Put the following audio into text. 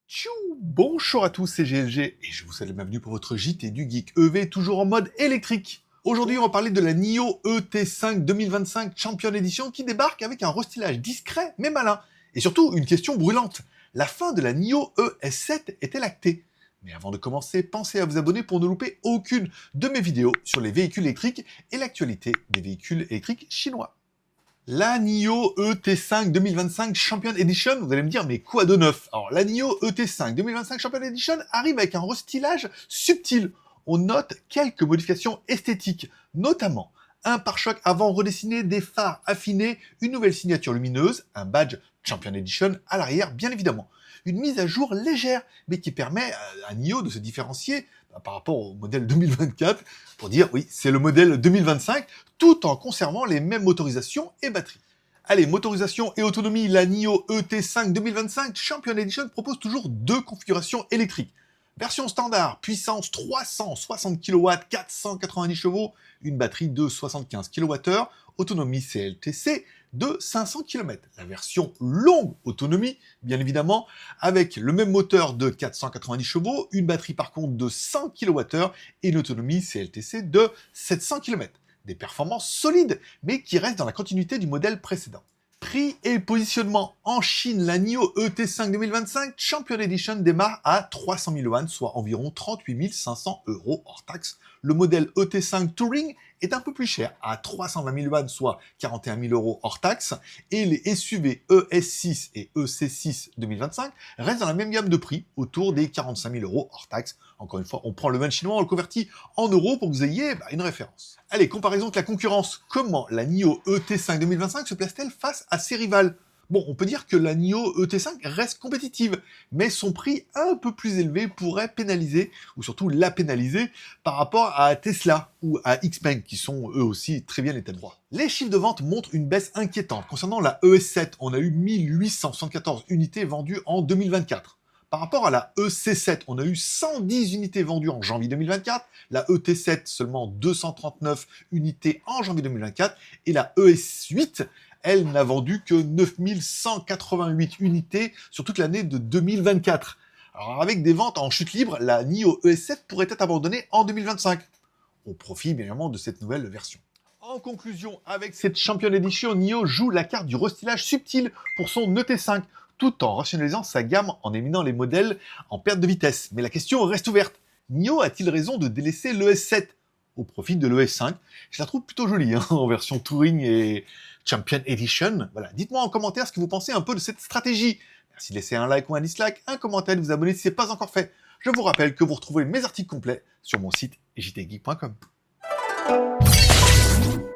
Tchou. Bonjour à tous, c'est GLG et je vous souhaite la bienvenue pour votre JT du Geek EV, toujours en mode électrique. Aujourd'hui, on va parler de la NIO ET5 2025 Champion Edition qui débarque avec un restylage discret mais malin. Et surtout, une question brûlante. La fin de la NIO ES7 est-elle actée? Mais avant de commencer, pensez à vous abonner pour ne louper aucune de mes vidéos sur les véhicules électriques et l'actualité des véhicules électriques chinois. La NIO ET5 2025 Champion Edition, vous allez me dire, mais quoi de neuf? Alors, la NIO ET5 2025 Champion Edition arrive avec un restylage subtil. On note quelques modifications esthétiques, notamment un pare-choc avant redessiné, des phares affinés, une nouvelle signature lumineuse, un badge Champion Edition à l'arrière, bien évidemment. Une mise à jour légère, mais qui permet à NIO de se différencier par rapport au modèle 2024, pour dire, oui, c'est le modèle 2025, tout en conservant les mêmes motorisations et batteries. Allez, motorisation et autonomie, la NIO ET5 2025 Champion Edition propose toujours deux configurations électriques. Version standard, puissance 360 kW, 490 chevaux, une batterie de 75 kWh, autonomie CLTC de 500 km. La version longue autonomie, bien évidemment, avec le même moteur de 490 chevaux, une batterie par contre de 100 kWh et une autonomie CLTC de 700 km. Des performances solides, mais qui restent dans la continuité du modèle précédent. Prix et positionnement en Chine, la NIO ET5 2025 Champion Edition démarre à 300 000 yuan, soit environ 38 500 € hors taxe. Le modèle ET5 Touring est un peu plus cher, à 320 000 yuan, soit 41 000 € hors taxe. Et les SUV ES6 et EC6 2025 restent dans la même gamme de prix, autour des 45 000 € hors taxe. Encore une fois, on prend le yuan chinois, on le convertit en euros pour que vous ayez une référence. Allez, comparaison avec la concurrence. Comment la NIO ET5 2025 se place-t-elle face à ses rivales? Bon, on peut dire que la NIO ET5 reste compétitive, mais son prix un peu plus élevé pourrait pénaliser, ou surtout la pénaliser, par rapport à Tesla ou à XPeng, qui sont eux aussi très bien les têtes droits. Les chiffres de vente montrent une baisse inquiétante. Concernant la ES7, on a eu 1874 unités vendues en 2024. Par rapport à la EC7, on a eu 110 unités vendues en janvier 2024, la ET7 seulement 239 unités en janvier 2024, et la ES8, elle n'a vendu que 9188 unités sur toute l'année de 2024. Alors avec des ventes en chute libre, la NIO ES7 pourrait être abandonnée en 2025, au profit bien évidemment de cette nouvelle version. En conclusion, avec cette Champion Edition, NIO joue la carte du restylage subtil pour son ET5, tout en rationalisant sa gamme en éliminant les modèles en perte de vitesse. Mais la question reste ouverte. NIO a-t-il raison de délaisser l'ES7 au profit de l'ES5? Je la trouve plutôt jolie, en version Touring et Champion Edition. Voilà. Dites-moi en commentaire ce que vous pensez un peu de cette stratégie. Merci de laisser un like ou un dislike, un commentaire, de vous abonner si ce n'est pas encore fait. Je vous rappelle que vous retrouvez mes articles complets sur mon site jtgeek.com.